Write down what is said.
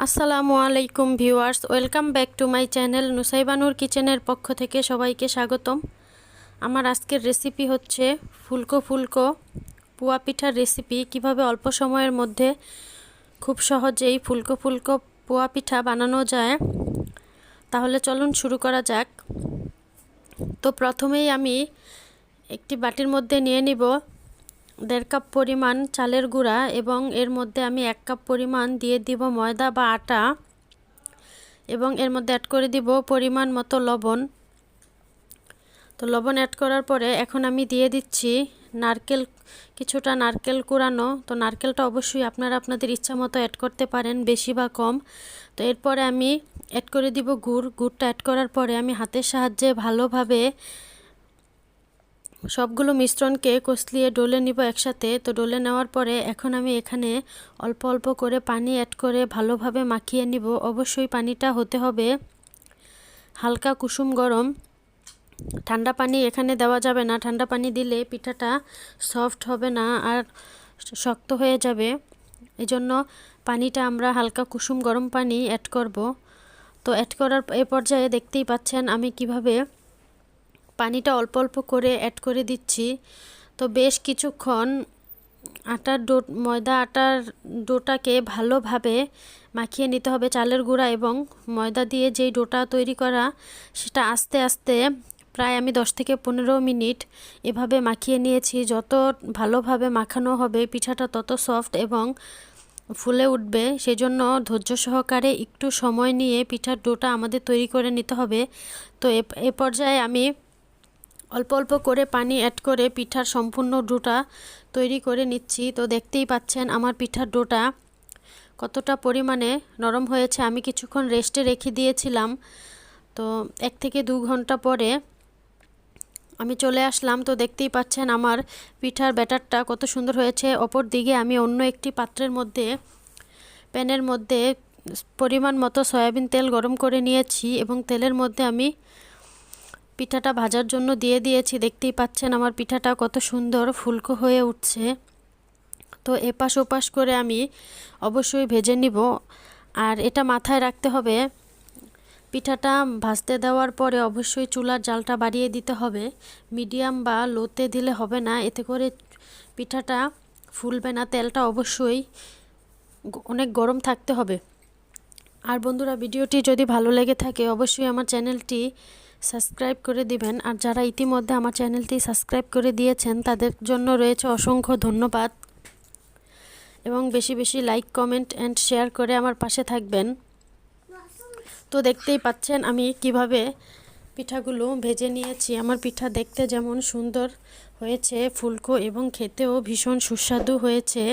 আসসালামু আলাইকুম viewers, welcome back to my channel নুসাইবানুর কিচেনের পক্ষ থেকে সবাইকে স্বাগতম। আমার আজকের রেসিপি হচ্ছে ফুলকো ফুলকো পুয়া পিঠার রেসিপি। কিভাবে অল্প সময়ের মধ্যে খুব সহজেই ফুলকো ফুলকো পুয়া পিঠা বানানো যায়, তাহলে চলুন শুরু করা যাক। তো প্রথমেই আমি একটি বাটির মধ্যে নিয়ে নিব 1.5 কাপ পরিমাণ চালের গুঁড়া এবং এর মধ্যে আমি 1 কাপ পরিমাণ দিয়ে দিব ময়দা বা আটা এবং এর মধ্যে অ্যাড করে দিব পরিমাণ মতো লবণ। তো লবণ অ্যাড করার পরে এখন আমি দিয়ে দিচ্ছি কিছুটা নারকেল কুড়ানো। তো নারকেলটা অবশ্যই আপনারা আপনাদের ইচ্ছা মতো অ্যাড করতে পারেন, বেশি বা কম। তো এরপরে আমি অ্যাড করে দিব গুড়টা অ্যাড করার পরে আমি হাতের সাহায্যে ভালোভাবে সবগুলো মিশ্রণকে কষলিয়ে ডলে নিব একসাথে। তো ডলে নেওয়ার পরে এখন আমি এখানে অল্প অল্প করে পানি অ্যাড করে ভালোভাবে মাখিয়ে নিব। অবশ্যই পানিটা হতে হবে হালকা কুসুম গরম, ঠান্ডা পানি এখানে দেওয়া যাবে না। ঠান্ডা পানি দিলে পিঠাটা সফট হবে না আর শক্ত হয়ে যাবে, এজন্য পানিটা আমরা হালকা কুসুম গরম পানি অ্যাড করব। তো অ্যাড করার এই পর্যায়ে দেখতেই পাচ্ছেন আমি কিভাবে পানিটা অল্প অল্প করে অ্যাড করে দিচ্ছি। তো বেশ কিছুক্ষণ ময়দা আটার ডোটাকে ভালোভাবে মাখিয়ে নিতে হবে। চালের গুঁড়া এবং ময়দা দিয়ে যেই ডোটা তৈরি করা, সেটা আস্তে আস্তে প্রায় আমি 10 থেকে 15 মিনিট এভাবে মাখিয়ে নিয়েছি। যত ভালোভাবে মাখানো হবে পিঠাটা তত সফট এবং ফুলে উঠবে, সেজন্য ধৈর্য সহকারে একটু সময় নিয়ে পিঠার ডোটা আমাদের তৈরি করে নিতে হবে। তো এ পর্যায়ে আমি অল্প অল্প করে পানি অ্যাড করে পিঠার সম্পূর্ণ ডোটা তৈরি করে নিচ্ছি। তো দেখতেই পাচ্ছেন আমার পিঠার ডোটা কতটা পরিমাণে নরম হয়েছে। আমি কিছুক্ষণ রেস্টে রেখে দিয়েছিলাম। তো 1 থেকে 2 ঘন্টা পরে আমি চলে আসলাম। তো দেখতেই পাচ্ছেন আমার পিঠার ব্যাটারটা কত সুন্দর হয়েছে। অপর দিকে আমি অন্য একটি প্যানের মধ্যে পরিমাণ মতো সয়াবিন তেল গরম করে নিয়েছি এবং তেলের মধ্যে আমি পিঠাটা ভাজার জন্য দিয়ে দিয়েছি। দেখতেই পাচ্ছেন আমার পিঠাটা কত সুন্দর ফুলকো হয়ে উঠছে। তো এপাশ ওপাশ করে আমি অবশ্যই ভেজে নিব। আর এটা মাথায় রাখতে হবে, পিঠাটা ভাজতে দেওয়ার পরে অবশ্যই চুলার জালটা বাড়িয়ে দিতে হবে। মিডিয়াম বা লোতে দিলে হবে না, এতে করে পিঠাটা ফুলবে না। তেলটা অবশ্যই অনেক গরম থাকতে হবে। আর বন্ধুরা, ভিডিওটি যদি ভালো লেগে থাকে অবশ্যই আমার চ্যানেলটি সাবস্ক্রাইব করে দিবেন। আর যারা ইতিমধ্যে আমার চ্যানেলটি সাবস্ক্রাইব করে দিয়েছেন তাদের জন্য রয়েছে অসংখ্য ধন্যবাদ এবং বেশি বেশি লাইক, কমেন্ট অ্যান্ড শেয়ার করে আমার পাশে থাকবেন। তো দেখতেই পাচ্ছেন আমি কিভাবে পিঠাগুলো ভেজে নিয়েছি। আমার পিঠা দেখতে যেমন সুন্দর হয়েছে ফুলকো এবং খেতেও ভীষণ সুস্বাদু হয়েছে।